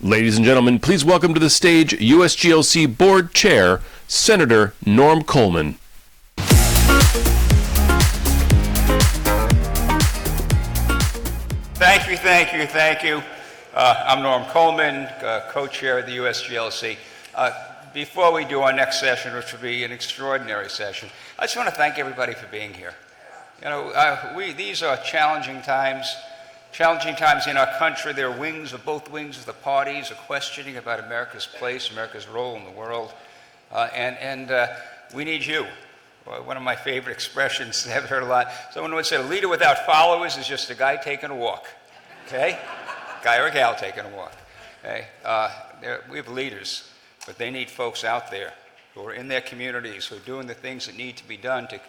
Ladies and gentlemen, please welcome to the stage USGLC Board Chair, Senator Norm Coleman. Thank you. I'm Norm Coleman, co-chair of the USGLC. Before we do our next session, which will be an extraordinary session, I just want to thank everybody for being here. You know, these are challenging times in our country. There are both wings of the parties are questioning about America's place, America's role in the world, and we need you. One of my favorite expressions that I've heard a lot. Someone would say, a leader without followers is just a guy taking a walk, okay? Guy or a gal taking a walk, okay? We have leaders, but they need folks out there who are in their communities, who are doing the things that need to be done to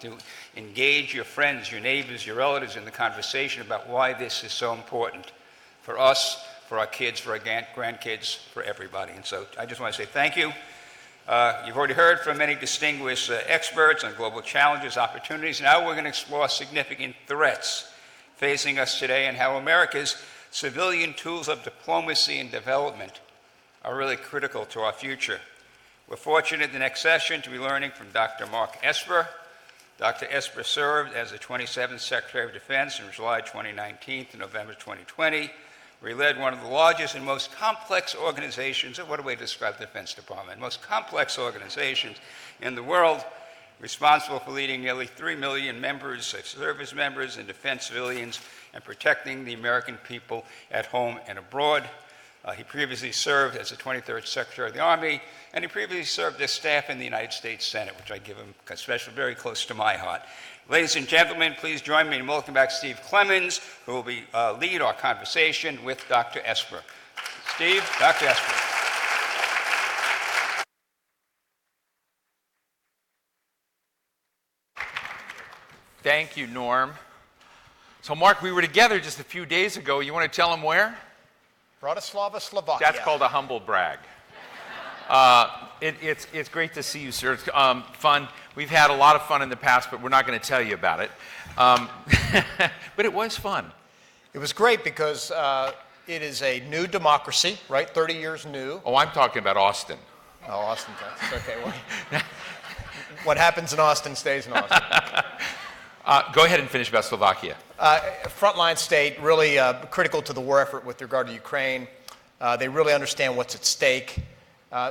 engage your friends, your neighbors, your relatives in the conversation about why this is so important for us, for our kids, for our grandkids, for everybody. And so I just want to say thank you. You've already heard from many distinguished experts on global challenges, opportunities. Now we're going to explore significant threats facing us today and how America's civilian tools of diplomacy and development are really critical to our future. We're fortunate in the next session to be learning from Dr. Mark Esper. Dr. Esper served as the 27th Secretary of Defense from July 2019 to November 2020. We led one of the largest and most complex organizations, what a way to describe the Defense Department, most complex organizations in the world, responsible for leading nearly 3 million members, service members, and defense civilians, and protecting the American people at home and abroad. He previously served as the 23rd Secretary of the Army, and he previously served as staff in the United States Senate, which I give him a special, very close to my heart. Ladies and gentlemen, please join me in welcoming back Steve Clemons, who will lead our conversation with Dr. Esper. Steve, Dr. Esper. Thank you, Norm. So, Mark, we were together just a few days ago. You want to tell them where? Bratislava, Slovakia. That's called a humble brag. It's great to see you, sir. It's fun. We've had a lot of fun in the past, but we're not going to tell you about it. But it was fun. It was great because it is a new democracy, right? 30 years new. Oh, I'm talking about Austin. Oh, Austin, Texas. Okay. Well, what happens in Austin stays in Austin. Go ahead and finish about Slovakia. Frontline state, really critical to the war effort with regard to Ukraine. They really understand what's at stake.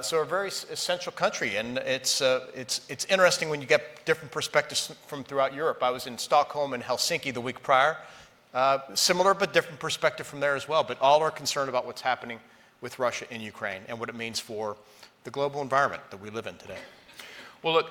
So a very essential country, and it's interesting when you get different perspectives from throughout Europe. I was in Stockholm and Helsinki the week prior. Similar but different perspective from there as well, but all are concerned about what's happening with Russia in Ukraine and what it means for the global environment that we live in today. Well, look,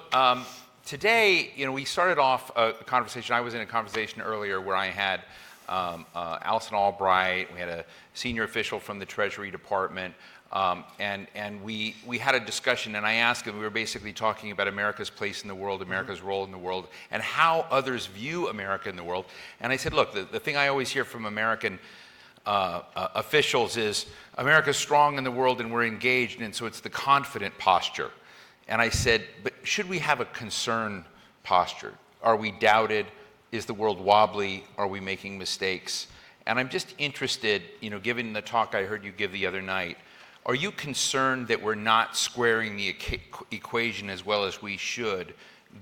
today, we started off a conversation. I was in a conversation earlier where I had Alison Albright, we had a senior official from the Treasury Department, and we had a discussion, and I asked him, we were basically talking about America's place in the world, America's role in the world, and how others view America in the world. And I said, look, the thing I always hear from American officials is, America's strong in the world and we're engaged, and so it's the confident posture. And I said, but should we have a concern posture? Are we doubted? Is the world wobbly? Are we making mistakes? And I'm just interested, given the talk I heard you give the other night, are you concerned that we're not squaring the equation as well as we should,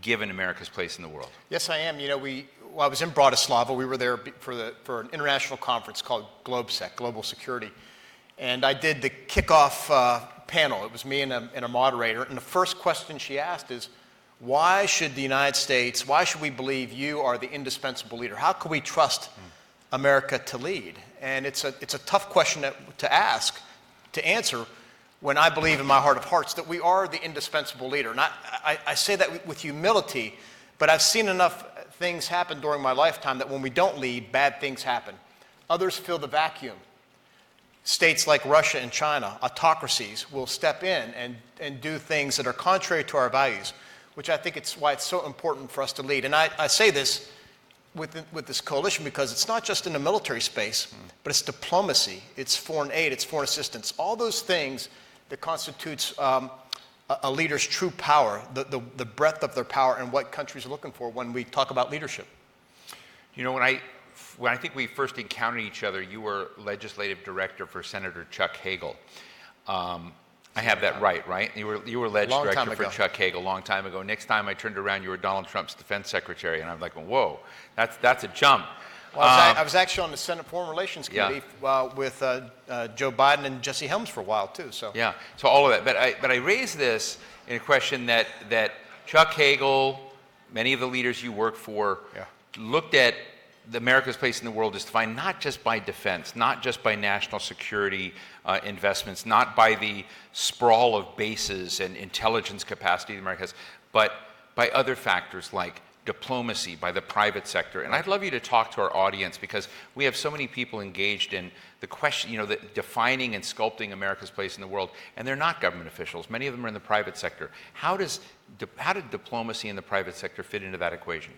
given America's place in the world? Yes, I am. I was in Bratislava. We were there for an international conference called GlobeSec, Global Security. And I did the kickoff panel. It was me and a moderator. And the first question she asked is, why should the United States, why should we believe you are the indispensable leader? How can we trust America to lead? And it's a tough question to ask, to answer, when I believe in my heart of hearts that we are the indispensable leader. And I say that with humility, but I've seen enough things happen during my lifetime that when we don't lead, bad things happen. Others fill the vacuum. States like Russia and China, autocracies, will step in and do things that are contrary to our values, which I think it's why it's so important for us to lead. And I say this with this coalition because it's not just in the military space, but it's diplomacy, it's foreign aid, it's foreign assistance, all those things that constitutes a leader's true power, the breadth of their power and what countries are looking for when we talk about leadership. When I think we first encountered each other, you were legislative director for Senator Chuck Hagel. I have that right? You were alleged Long time director for ago. Chuck Hagel a long time ago. Next time I turned around, you were Donald Trump's defense secretary, and I'm like, whoa, that's a jump. Well, I was actually on the Senate Foreign Relations Committee with Joe Biden and Jesse Helms for a while too. So Yeah, so all of that. But I raise this in a question that Chuck Hagel, many of the leaders you work for, looked at America's place in the world is defined not just by defense, not just by national security investments, not by the sprawl of bases and intelligence capacity that America has, but by other factors like diplomacy, by the private sector. And I'd love you to talk to our audience because we have so many people engaged in the question, the defining and sculpting America's place in the world, and they're not government officials. Many of them are in the private sector. How did diplomacy in the private sector fit into that equation?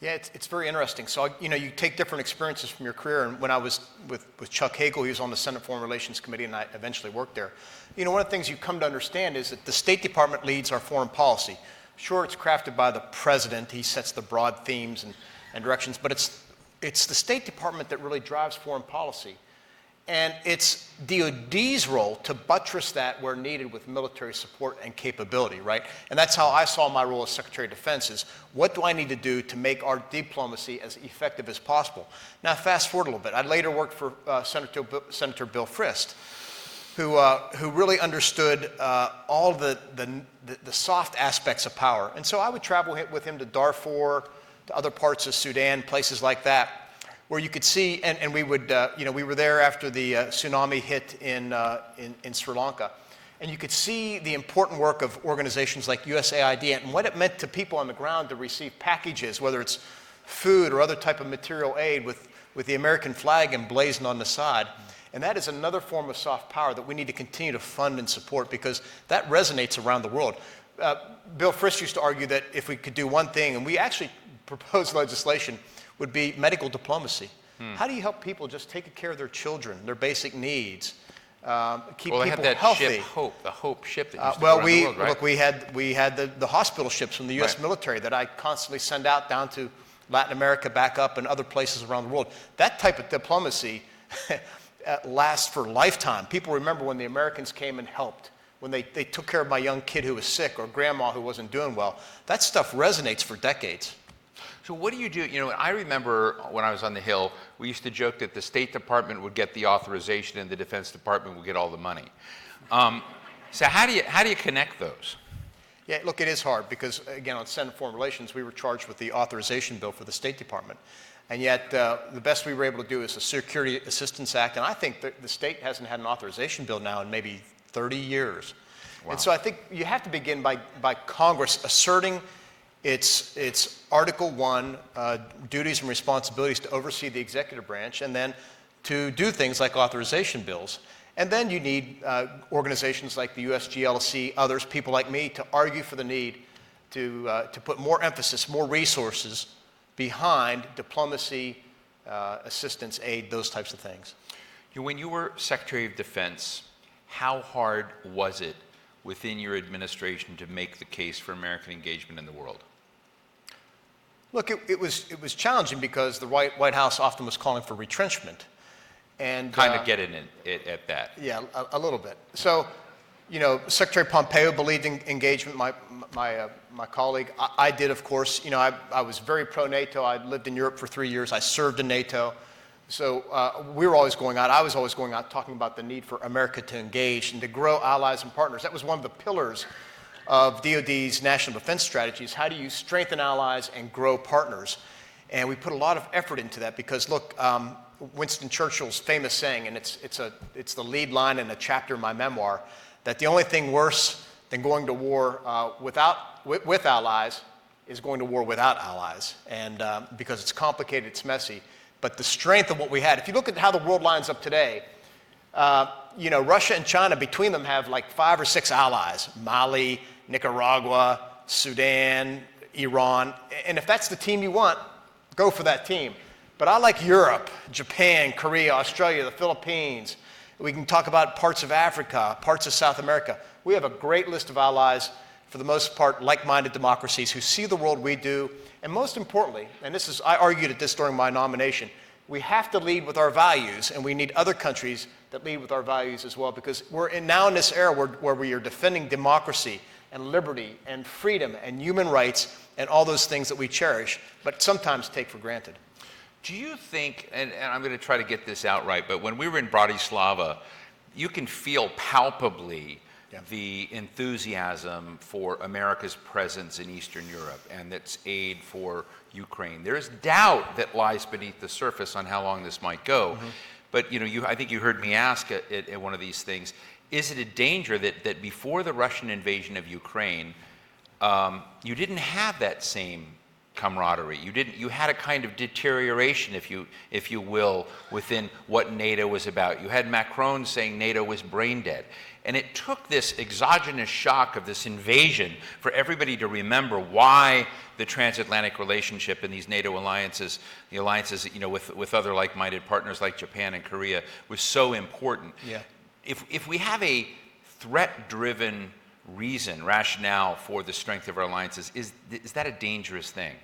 yeah, it's very interesting. So you take different experiences from your career, and when I was with Chuck Hagel, he was on the Senate Foreign Relations Committee, and I eventually worked there. One of the things you come to understand is that the State Department leads our foreign policy. Sure, it's crafted by the president. He sets the broad themes and directions, but it's the State Department that really drives foreign policy. And it's DOD's role to buttress that where needed with military support and capability, right? And that's how I saw my role as Secretary of Defense is, what do I need to do to make our diplomacy as effective as possible? Now, fast forward a little bit. I later worked for Senator Bill Frist, who really understood all the soft aspects of power. And so I would travel with him to Darfur, to other parts of Sudan, places like that, where you could see, and we would, we were there after the tsunami hit in Sri Lanka, and you could see the important work of organizations like USAID and what it meant to people on the ground to receive packages, whether it's food or other type of material aid with the American flag emblazoned on the side. And that is another form of soft power that we need to continue to fund and support because that resonates around the world. Bill Frist used to argue that if we could do one thing, and we actually proposed legislation, would be medical diplomacy. How do you help people just take care of their children, their basic needs, keep people they had that healthy? ship, the Hope ship that used to go around the world, right? Look, we had the hospital ships from the U.S. military that I constantly send out down to Latin America, back up, and other places around the world. That type of diplomacy lasts for a lifetime. People remember when the Americans came and helped, when they took care of my young kid who was sick or grandma who wasn't doing well. That stuff resonates for decades. So what do you do? I remember when I was on the Hill, we used to joke that the State Department would get the authorization and the Defense Department would get all the money. So how do you connect those? Yeah, look, it is hard because, again, on Senate Foreign Relations, we were charged with the authorization bill for the State Department. And yet, the best we were able to do is the Security Assistance Act. And I think that the state hasn't had an authorization bill now in maybe 30 years. Wow. And so I think you have to begin by Congress asserting its Article 1 duties and responsibilities to oversee the executive branch and then to do things like authorization bills. And then you need organizations like the USGLC, others, people like me, to argue for the need to put more emphasis, more resources behind diplomacy, assistance, aid, those types of things. When you were Secretary of Defense, how hard was it within your administration to make the case for American engagement in the world? Look, it was challenging because the White House often was calling for retrenchment. And kind of get in it at that. Yeah, a little bit. So, Secretary Pompeo believed in engagement. My colleague, I did, of course. I was very pro-NATO. I lived in Europe for 3 years. I served in NATO. So we were always going out. I was always going out talking about the need for America to engage and to grow allies and partners. That was one of the pillars of DOD's national defense strategies. How do you strengthen allies and grow partners? And we put a lot of effort into that because, look, Winston Churchill's famous saying, and it's the lead line in a chapter in my memoir, that the only thing worse than going to war with allies is going to war without allies. And because it's complicated, it's messy. But the strength of what we had, if you look at how the world lines up today, Russia and China, between them, have like 5 or 6 allies: Mali, Nicaragua, Sudan, Iran. And if that's the team you want, go for that team. But I like Europe, Japan, Korea, Australia, the Philippines. We can talk about parts of Africa, parts of South America. We have a great list of allies, for the most part, like-minded democracies who see the world we do. And most importantly, and I argued at this during my nomination, we have to lead with our values, and we need other countries that lead with our values as well, because now in this era where we are defending democracy and liberty and freedom and human rights and all those things that we cherish, but sometimes take for granted. Do you think, and I'm going to try to get this out right, but when we were in Bratislava, you can feel palpably the enthusiasm for America's presence in Eastern Europe and its aid for Ukraine. There is doubt that lies beneath the surface on how long this might go. But I think you heard me ask at one of these things, is it a danger that before the Russian invasion of Ukraine, you didn't have that same camaraderie? You had a kind of deterioration, if you will, within what NATO was about. You had Macron saying NATO was brain dead. And it took this exogenous shock of this invasion for everybody to remember why the transatlantic relationship and these NATO alliances, the alliances with other like-minded partners like Japan and Korea, was so important. Yeah. If we have a threat-driven rationale for the strength of our alliances, is that a dangerous thing?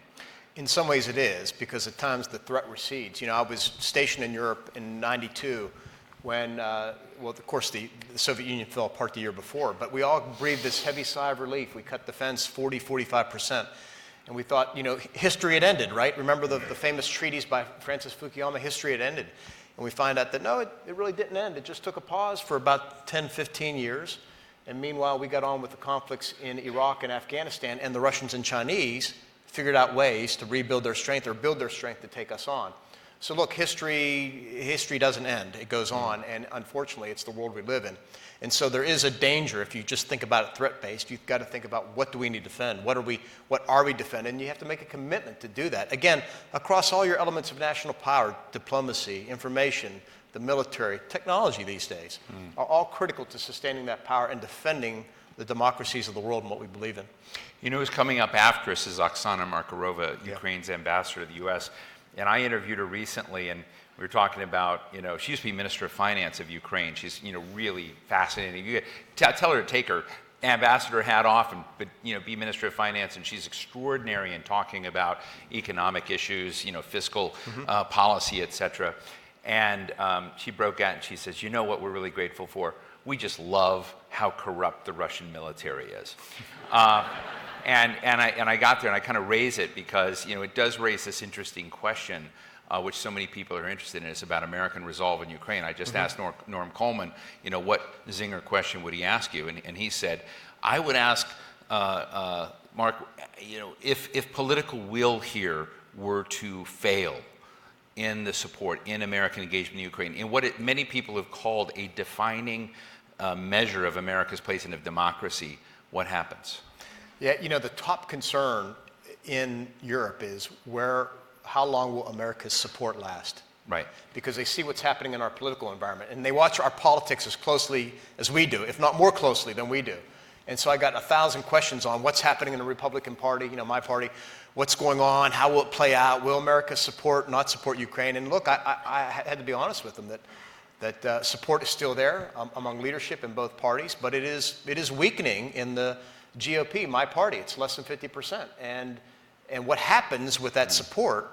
In some ways it is, because at times the threat recedes. I was stationed in Europe in '92 when, well, of course, the Soviet Union fell apart the year before, but we all breathed this heavy sigh of relief. We cut defense 45%. And we thought, history had ended, right? Remember the famous treatise by Francis Fukuyama, history had ended. And we find out that, no, it really didn't end. It just took a pause for about 10, 15 years. And meanwhile, we got on with the conflicts in Iraq and Afghanistan, and the Russians and Chinese figured out ways to rebuild their strength or build their strength to take us on. So look, history doesn't end. It goes on, and unfortunately, it's the world we live in. And so there is a danger if you just think about it threat-based. You've got to think about, what do we need to defend? What are we defending? And you have to make a commitment to do that. Again, across all your elements of national power, diplomacy, information, the military, technology these days, are all critical to sustaining that power and defending the democracies of the world and what we believe in. Who's coming up after us is Oksana Markarova, Ukraine's ambassador to the U.S., and I interviewed her recently, and we were talking about, she used to be Minister of Finance of Ukraine. She's, really fascinating. You tell her to take her ambassador hat off and, be Minister of Finance, and she's extraordinary in talking about economic issues, fiscal policy, et cetera. And she broke out and she says, what we're really grateful for? We just love how corrupt the Russian military is. And I got there and I kind of raise it because, it does raise this interesting question, which so many people are interested in. It's about American resolve in Ukraine. I just asked Norm Coleman, what zinger question would he ask you? And he said, I would ask, Mark, if political will here were to fail in the support, in American engagement in Ukraine, in what many people have called a defining measure of America's place in democracy, what happens? Yeah, the top concern in Europe is how long will America's support last? Right. Because they see what's happening in our political environment, and they watch our politics as closely as we do, if not more closely than we do. And so I got 1,000 questions on what's happening in the Republican Party, my party, what's going on, how will it play out, will America support, not support Ukraine? And look, I had to be honest with them that support is still there among leadership in both parties, but it is weakening in the GOP, my party. It's less than 50%. And what happens with that support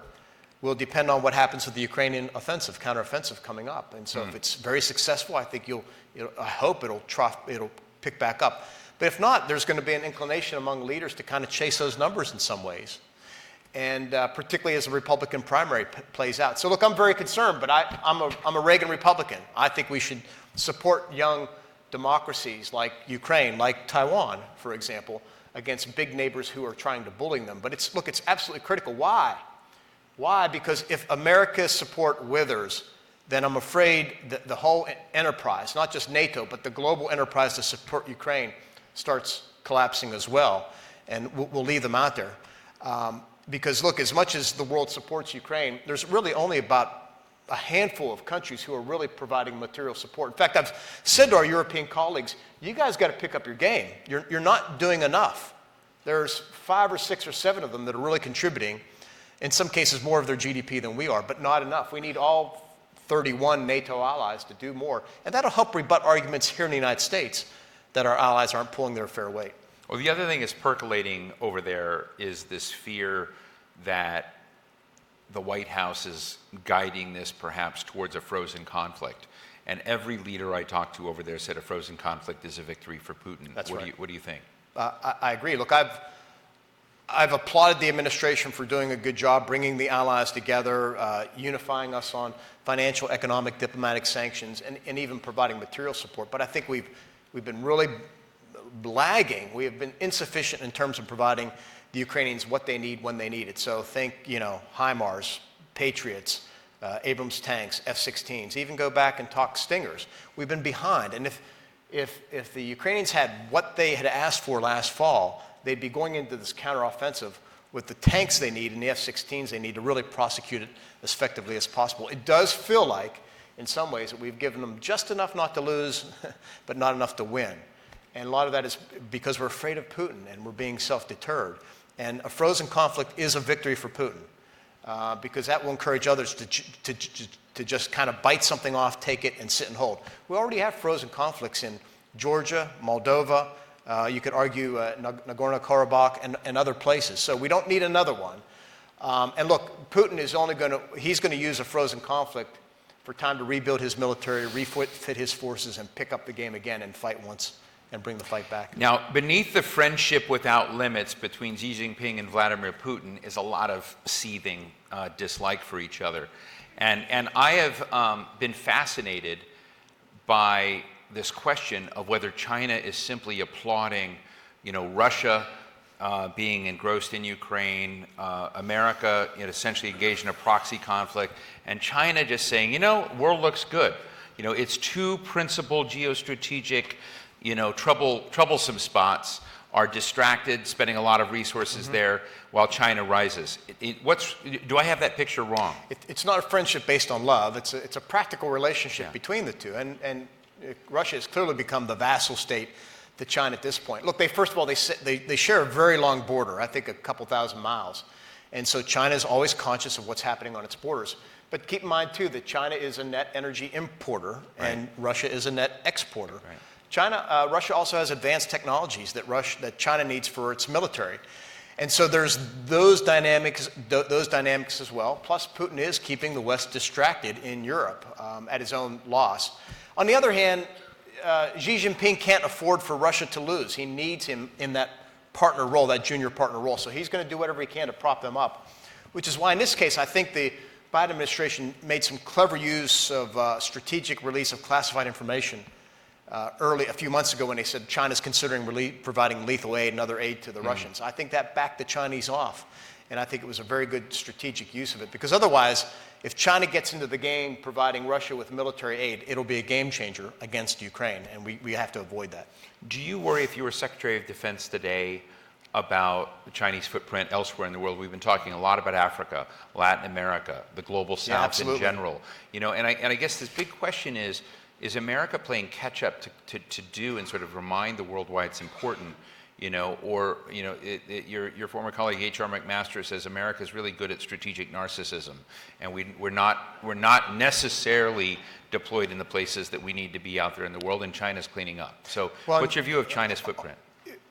will depend on what happens with the Ukrainian offensive, counteroffensive coming up. And so if it's very successful, I think I hope it'll pick back up. But if not, there's going to be an inclination among leaders to kind of chase those numbers in some ways. And particularly as the Republican primary plays out. So look, I'm very concerned, but I'm a Reagan Republican. I think we should support young democracies like Ukraine, like Taiwan, for example, against big neighbors who are trying to bully them. But it's absolutely critical. Why? Why? Because if America's support withers, then I'm afraid that the whole enterprise, not just NATO, but the global enterprise to support Ukraine starts collapsing as well. And we'll leave them out there. Because look, as much as the world supports Ukraine, there's really only about a handful of countries who are really providing material support. In fact, I've said to our European colleagues, you guys got to pick up your game. You're not doing enough. There's 5 or 6 or 7 of them that are really contributing, in some cases more of their GDP than we are, but not enough. We need all 31 NATO allies to do more. And that'll help rebut arguments here in the United States that our allies aren't pulling their fair weight. Well, the other thing that's percolating over there is this fear that the White House is guiding this perhaps towards a frozen conflict. And every leader I talked to over there said a frozen conflict is a victory for Putin. That's right. What do you think? I agree. Look, I've applauded the administration for doing a good job bringing the allies together, unifying us on financial, economic, diplomatic sanctions, and even providing material support. But I think we've been really lagging. We have been insufficient in terms of providing the Ukrainians what they need when they need it. So think, HIMARS, Patriots, Abrams tanks, F-16s, even go back and talk Stingers. We've been behind. And if the Ukrainians had what they had asked for last fall, they'd be going into this counteroffensive with the tanks they need and the F-16s they need to really prosecute it as effectively as possible. It does feel like, in some ways, that we've given them just enough not to lose, but not enough to win. And a lot of that is because we're afraid of Putin and we're being self-deterred. And a frozen conflict is a victory for Putin because that will encourage others to just kind of bite something off, take it, and sit and hold. We already have frozen conflicts in Georgia, Moldova, you could argue Nagorno-Karabakh and other places. So we don't need another one. And look, Putin is he's going to use a frozen conflict for time to rebuild his military, refit his forces, and pick up the game again and fight once and bring the fight back. Now, beneath the friendship without limits between Xi Jinping and Vladimir Putin is a lot of seething dislike for each other. And I have been fascinated by this question of whether China is simply applauding, Russia being engrossed in Ukraine, America essentially engaged in a proxy conflict, and China just saying, world looks good. Its two principal geostrategic, troublesome spots are distracted, spending a lot of resources there, while China rises. Do I have that picture wrong? It's not a friendship based on love. It's a practical relationship between the two, and Russia has clearly become the vassal state to China at this point. Look, first of all, they share a very long border, I think a couple thousand miles. And so China is always conscious of what's happening on its borders. But keep in mind, too, that China is a net energy importer, and Russia is a net exporter. Right. Russia also has advanced technologies that China needs for its military. And so there's those dynamics as well. Plus, Putin is keeping the West distracted in Europe at his own loss. On the other hand, Xi Jinping can't afford for Russia to lose. He needs him in that partner role, that junior partner role. So he's going to do whatever he can to prop them up, which is why in this case, I think the Biden administration made some clever use of strategic release of classified information a few months ago when they said China's considering providing lethal aid and other aid to the Russians. I think that backed the Chinese off. And I think it was a very good strategic use of it. Because otherwise, if China gets into the game providing Russia with military aid, it'll be a game changer against Ukraine. And we have to avoid that. Do you worry, if you were Secretary of Defense today, about the Chinese footprint elsewhere in the world? We've been talking a lot about Africa, Latin America, the global South in general. And I guess this big question is America playing catch up to do and sort of remind the world why it's important? Your former colleague H.R. McMaster says America is really good at strategic narcissism, and we're not necessarily deployed in the places that we need to be out there in the world, and China's cleaning up. So, what's your view of China's footprint?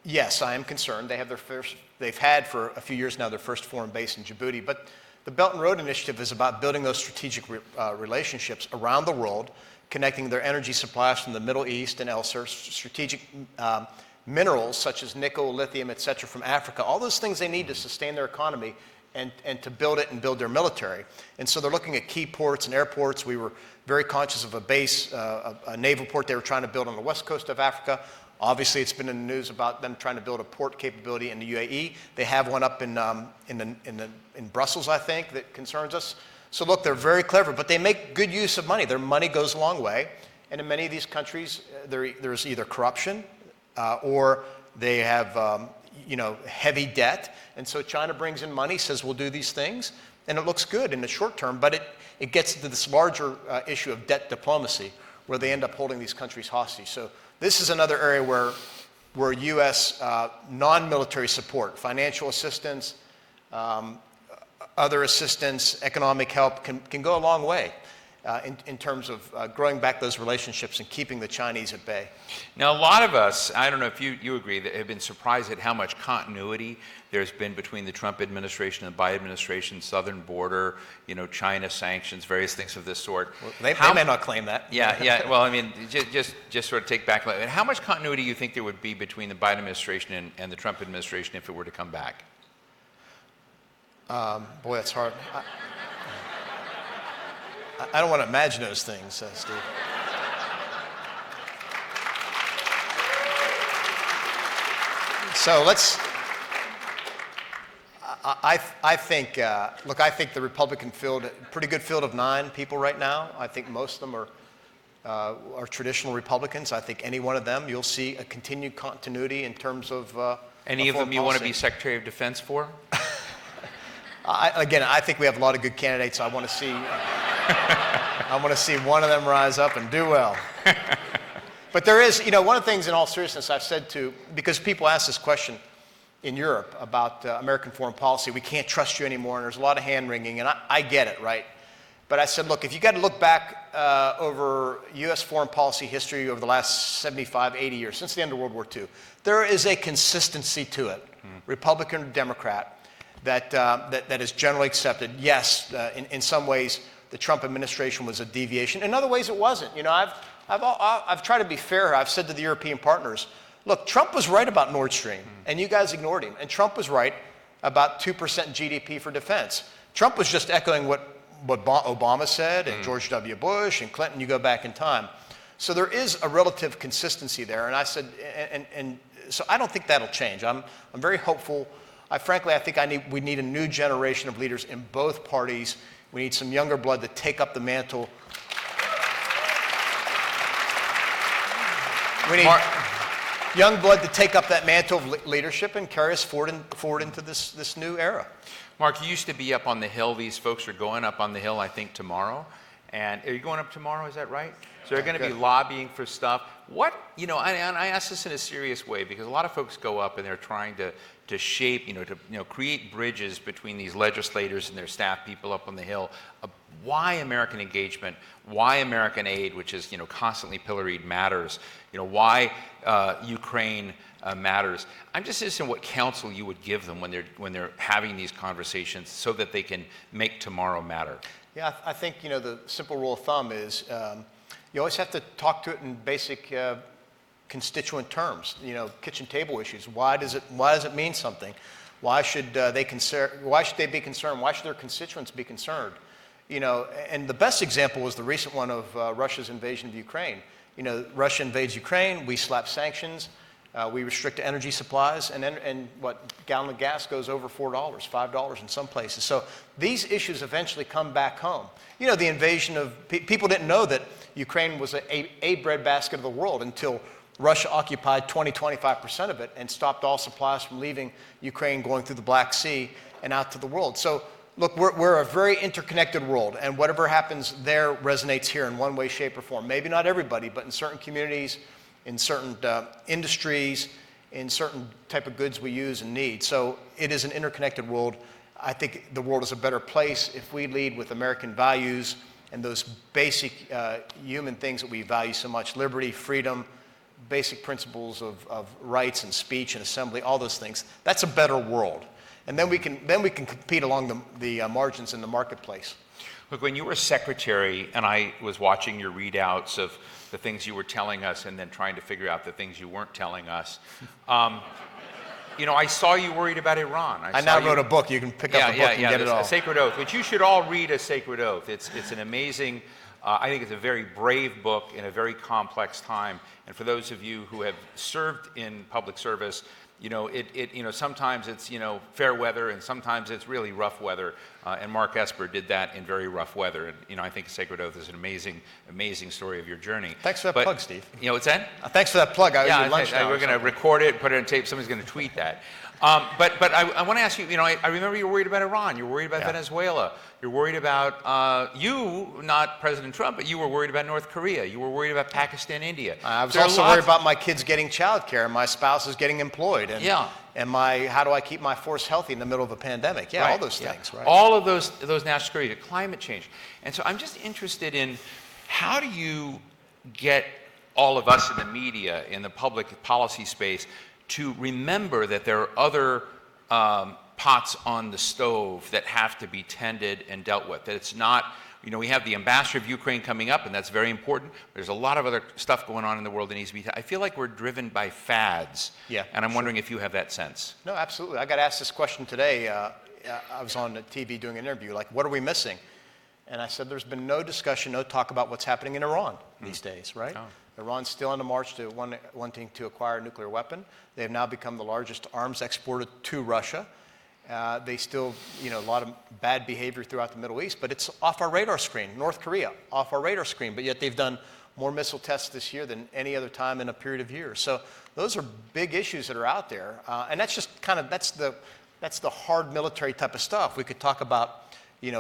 Yes, I am concerned. They've had for a few years now their first foreign base in Djibouti, but the Belt and Road Initiative is about building those strategic relationships around the world, connecting their energy supplies from the Middle East and elsewhere, strategic minerals such as nickel, lithium, et cetera, from Africa, all those things they need to sustain their economy and to build it and build their military. And so they're looking at key ports and airports. We were very conscious of a base, a naval port they were trying to build on the west coast of Africa. Obviously, it's been in the news about them trying to build a port capability in the UAE. They have one up in Brussels, I think, that concerns us. So look, they're very clever, but they make good use of money. Their money goes a long way. And in many of these countries, there's either corruption, or they have heavy debt. And so China brings in money, says we'll do these things, and it looks good in the short term, but it gets into this larger issue of debt diplomacy where they end up holding these countries hostage. So this is another area where U.S. non-military support, financial assistance, other assistance, economic help can go a long way. in terms of growing back those relationships and keeping the Chinese at bay. Now, a lot of us, I don't know if you agree, that have been surprised at how much continuity there's been between the Trump administration and the Biden administration, southern border, China sanctions, various things of this sort. Well, they may not claim that. Yeah. Well, I mean, just sort of take back. How much continuity do you think there would be between the Biden administration and the Trump administration if it were to come back? Boy, that's hard. I don't want to imagine those things, Steve. So I think, look, I think the Republican field, pretty good field of 9 people right now. I think most of them are traditional Republicans. I think any one of them, you'll see a continued continuity in terms of any of them you want to be Secretary of Defense for? I think we have a lot of good candidates. I want to see one of them rise up and do well. But there is, one of the things in all seriousness I've said because people ask this question in Europe about American foreign policy, we can't trust you anymore, and there's a lot of hand-wringing, and I get it, right? But I said, look, if you got to look back over U.S. foreign policy history over the last 75, 80 years, since the end of World War II, there is a consistency to it, Republican or Democrat, that is generally accepted. Yes, in some ways, the Trump administration was a deviation. In other ways, it wasn't. I've tried to be fair. I've said to the European partners, look, Trump was right about Nord Stream, and you guys ignored him. And Trump was right about 2% GDP for defense. Trump was just echoing what Obama said, and George W. Bush, and Clinton. You go back in time. So there is a relative consistency there. And I said, and so I don't think that'll change. I'm very hopeful. Frankly, I think we need a new generation of leaders in both parties. We need some younger blood to take up the mantle. We need young blood to take up that mantle of leadership and carry us forward into this new era. Mark, you used to be up on the Hill. These folks are going up on the Hill, I think, tomorrow. And are you going up tomorrow? Is that right? So they're going to be lobbying for stuff. And I ask this in a serious way because a lot of folks go up and they're trying to shape, to create bridges between these legislators and their staff people up on the Hill. Why American engagement, why American aid, which is, constantly pilloried, matters. Why Ukraine matters. I'm just interested in what counsel you would give them when they're having these conversations so that they can make tomorrow matter. Yeah, I think, the simple rule of thumb is you always have to talk to it in basic constituent terms. Kitchen table issues. Why does it mean something? Why should they be concerned? Why should their constituents be concerned? And the best example was the recent one of Russia's invasion of Ukraine. Russia invades Ukraine. We slap sanctions. We restrict energy supplies, and gallon of gas goes over $4, $5 in some places. So these issues eventually come back home. The invasion of people didn't know that Ukraine was a breadbasket of the world until Russia occupied 25% of it and stopped all supplies from leaving Ukraine, going through the Black Sea and out to the world. So look, we're a very interconnected world, and whatever happens there resonates here in one way, shape, or form. Maybe not everybody, but in certain communities, in certain industries, in certain type of goods we use and need. So it is an interconnected world. I think the world is a better place if we lead with American values and those basic human things that we value so much: liberty, freedom, basic principles of rights and speech and assembly, all those things. That's a better world. And then we can compete along the margins in the marketplace. Look, when you were secretary, and I was watching your readouts of the things you were telling us and then trying to figure out the things you weren't telling us, I saw you worried about Iran. I now wrote a book. You can pick up the book and get it all. A Sacred Oath, which you should all read. A Sacred Oath. It's an amazing, I think it's a very brave book in a very complex time. And for those of you who have served in public service, sometimes it's, fair weather and sometimes it's really rough weather. And Mark Esper did that in very rough weather. And, I think Sacred Oath is an amazing, amazing story of your journey. Thanks for that plug, Steve. What's that? Thanks for that plug. We're going to record it, put it on tape. Somebody's going to tweet that. But I want to ask you, I remember you were worried about Iran. You were worried about Venezuela. You're worried about, not President Trump, but you were worried about North Korea. You were worried about Pakistan, India. I was There are also lots- worried about my kids getting childcare and my spouse is getting employed. And, Yeah. and how do I keep my force healthy in the middle of a pandemic? Yeah, all Right, those yeah. things, right? All of those national security, climate change. And so I'm just interested in how do you get all of us in the media, in the public policy space, to remember that there are other pots on the stove that have to be tended and dealt with. That it's not, we have the ambassador of Ukraine coming up, and that's very important. There's a lot of other stuff going on in the world that needs to be. I feel like we're driven by fads. Yeah, and I'm wondering if you have that sense. No, absolutely. I got asked this question today. I was on the TV doing an interview, like, what are we missing? And I said, there's been no discussion, no talk about what's happening in Iran these days, right? Oh. Iran's still on the march to wanting to acquire a nuclear weapon. They have now become the largest arms exporter to Russia. They still, a lot of bad behavior throughout the Middle East, but it's off our radar screen. North Korea, off our radar screen, but yet they've done more missile tests this year than any other time in a period of years. So those are big issues that are out there, and that's just that's the hard military type of stuff. We could talk about,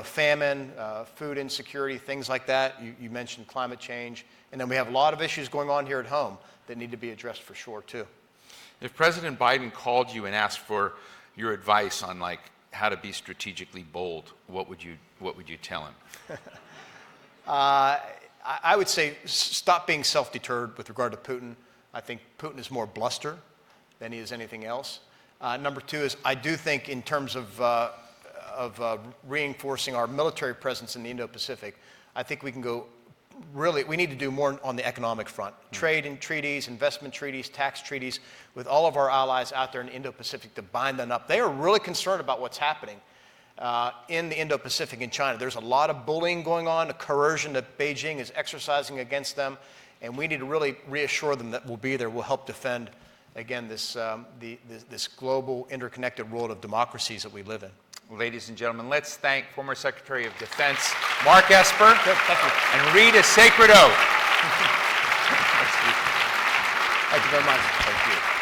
famine, food insecurity, things like that. You mentioned climate change, and then we have a lot of issues going on here at home that need to be addressed for sure too. If President Biden called you and asked for your advice on how to be strategically bold, what would you tell him? I would say stop being self-deterred with regard to Putin. I think Putin is more bluster than he is anything else. Number two is I do think in terms of reinforcing our military presence in the Indo-Pacific, I think we can go we need to do more on the economic front. Trade and treaties, investment treaties, tax treaties with all of our allies out there in the Indo-Pacific to bind them up. They are really concerned about what's happening in the Indo-Pacific and China. There's a lot of bullying going on, a coercion that Beijing is exercising against them, and we need to really reassure them that we'll be there, we'll help defend, again, this global interconnected world of democracies that we live in. Ladies and gentlemen, let's thank former Secretary of Defense Mark Esper. Good, thank you. And read a sacred oath. Thank you very much. Thank you.